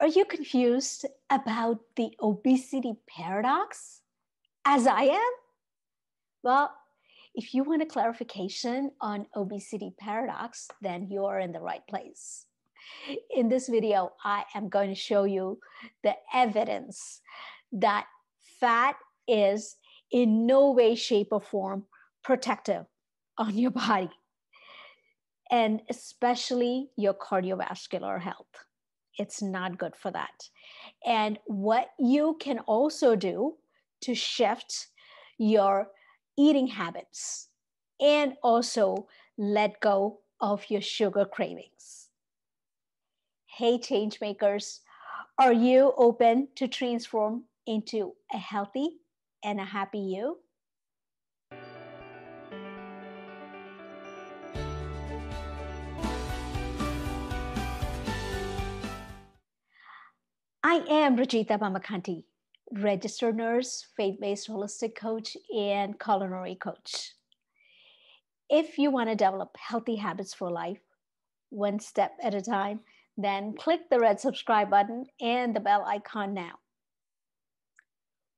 Are you confused about the obesity paradox, as I am? Well, if you want a clarification on obesity paradox, then you are in the right place. In this video, I am going to show you the evidence that fat is in no way, shape, or form protective on your body, and especially your cardiovascular health. It's not good for that. And what you can also do to shift your eating habits and also let go of your sugar cravings. Hey, change makers, are you open to transform into a healthy and a happy you? I am Rajitha Bommakanti, registered nurse, faith-based holistic coach, and culinary coach. If you want to develop healthy habits for life, one step at a time, then click the red subscribe button and the bell icon now.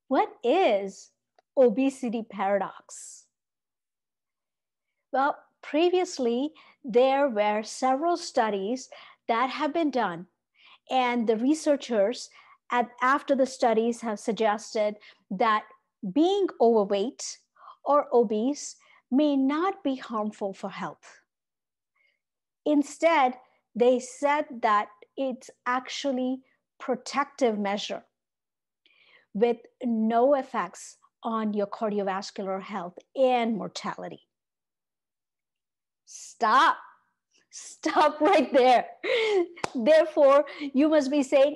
What is obesity paradox? Well, previously, there were several studies that have been done, and the researchers after the studies have suggested that being overweight or obese may not be harmful for health. Instead, they said that it's actually protective measure with no effects on your cardiovascular health and mortality. Stop right there. Therefore, you must be saying,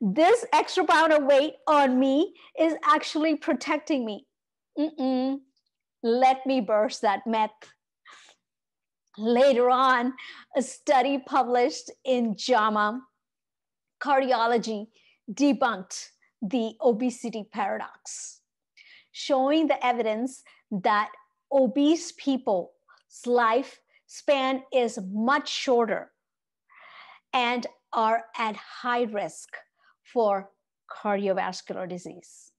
this extra pound of weight on me is actually protecting me. Let me burst that myth. Later on, a study published in JAMA Cardiology debunked the obesity paradox, showing the evidence that obese people's lifespan is much shorter and are at high risk for cardiovascular disease.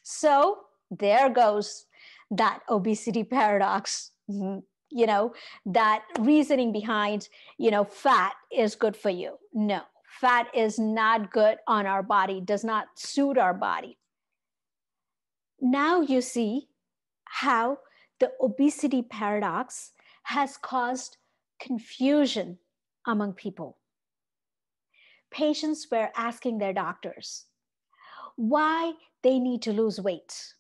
So there goes that obesity paradox, that reasoning behind, fat is good for you. No, fat is not good on our body, does not suit our body. Now you see how the obesity paradox has caused confusion among people. Patients were asking their doctors why they need to lose weight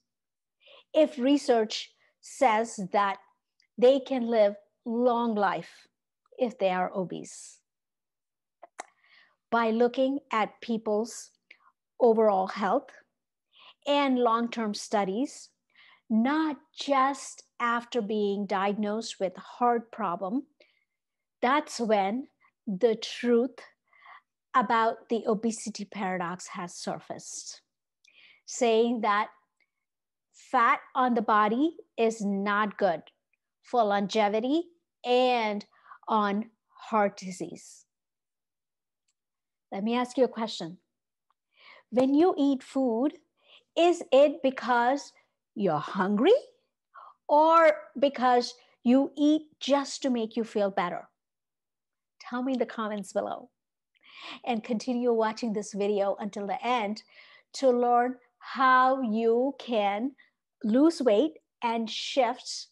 if research says that they can live long life if they are obese. By looking at people's overall health and long-term studies, not just after being diagnosed with heart problem, that's when the truth about the obesity paradox has surfaced, saying that fat on the body is not good for longevity and on heart disease. Let me ask you a question. When you eat food, is it because you're hungry or because you eat just to make you feel better? Tell me in the comments below. And continue watching this video until the end to learn how you can lose weight and shift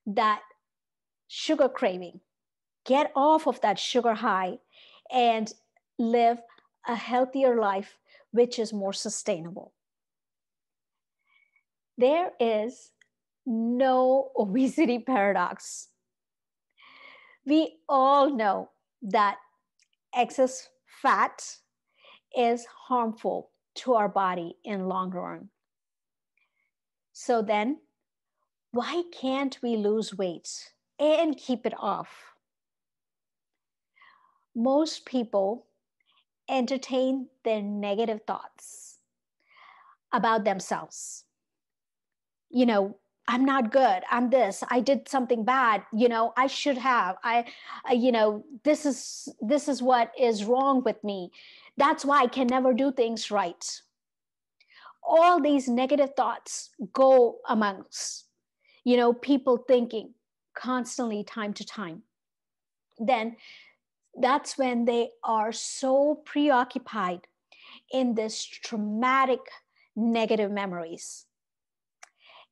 that sugar craving. Get off of that sugar high and live a healthier life, which is more sustainable. There is no obesity paradox. We all know that excess fat is harmful to our body in long run. So then, why can't we lose weight and keep it off? Most people entertain their negative thoughts about themselves. I'm not good. I'm this. I did something bad. I should have. This is what is wrong with me. That's why I can never do things right. All these negative thoughts go amongst, people thinking constantly, time to time. Then that's when they are so preoccupied in this traumatic negative memories.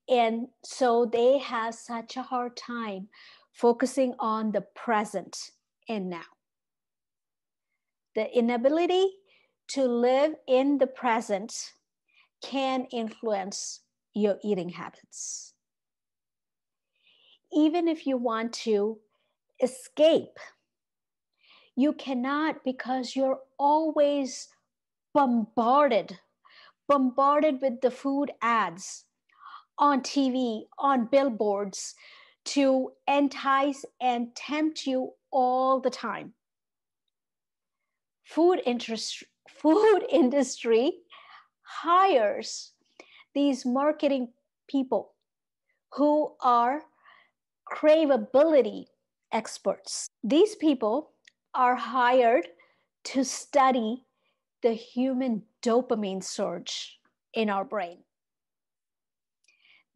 And so they have such a hard time focusing on the present and now. The inability to live in the present can influence your eating habits. Even if you want to escape, you cannot, because you're always bombarded with the food ads on TV, on billboards, to entice and tempt you all the time. Food industry hires these marketing people who are craveability experts. These people are hired to study the human dopamine surge in our brain.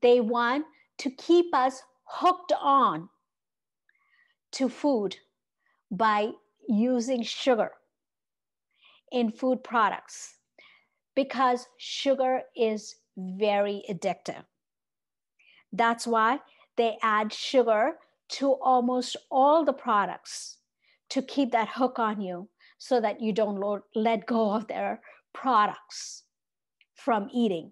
They want to keep us hooked on to food by using sugar in food products, because sugar is very addictive. That's why they add sugar to almost all the products to keep that hook on you, so that you don't let go of their products from eating.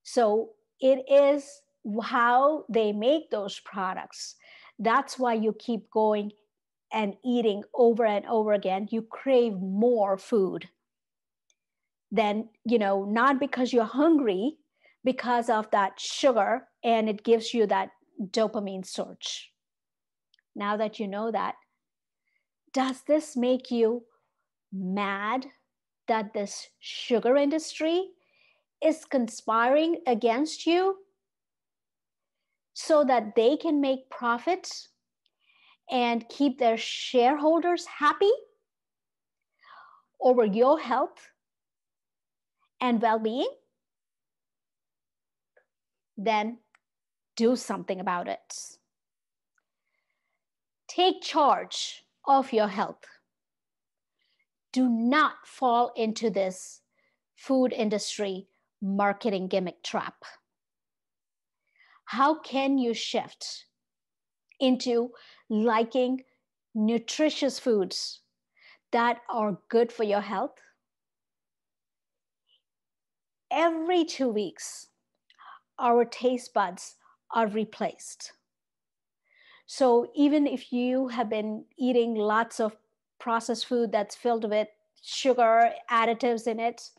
So it is how they make those products. That's why you keep going and eating over and over again. You crave more food. Then, not because you're hungry, because of that sugar, and it gives you that dopamine surge. Now that you know that, does this make you mad that this sugar industry is conspiring against you so that they can make profits and keep their shareholders happy over your health and well-being? Then do something about it. Take charge of your health. Do not fall into this food industry marketing gimmick trap. How can you shift into liking nutritious foods that are good for your health? Every 2 weeks, our taste buds are replaced. So even if you have been eating lots of processed food that's filled with sugar, additives in it,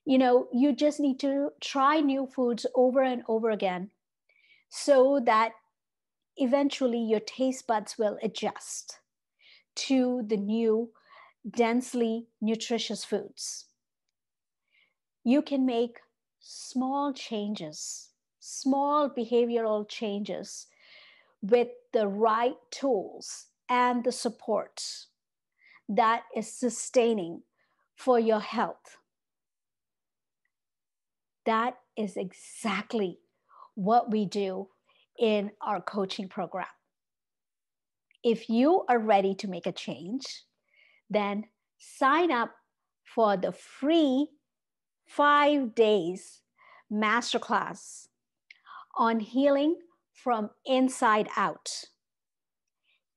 you just need to try new foods over and over again, so that eventually your taste buds will adjust to the new, densely nutritious foods. You can make small changes, small behavioral changes with the right tools and the support that is sustaining for your health. That is exactly what we do in our coaching program. If you are ready to make a change, then sign up for the free 5 days masterclass on healing from inside out.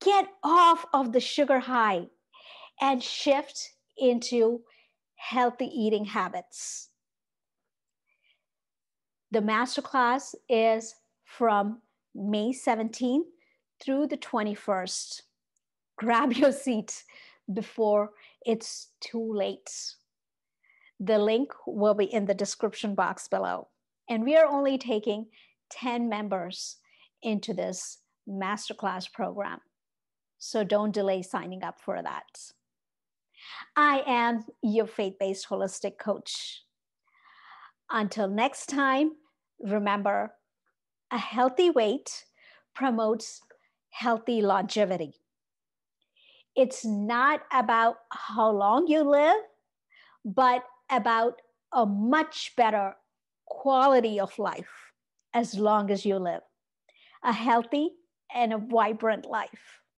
Get off of the sugar high and shift into healthy eating habits. The masterclass is from May 17th through the 21st. Grab your seat before it's too late. The link will be in the description box below. And we are only taking 10 members into this masterclass program. So don't delay signing up for that. I am your faith-based holistic coach. Until next time, remember, A healthy weight promotes healthy longevity. It's not about how long you live, but about a much better quality of life as long as you live, a healthy and a vibrant life.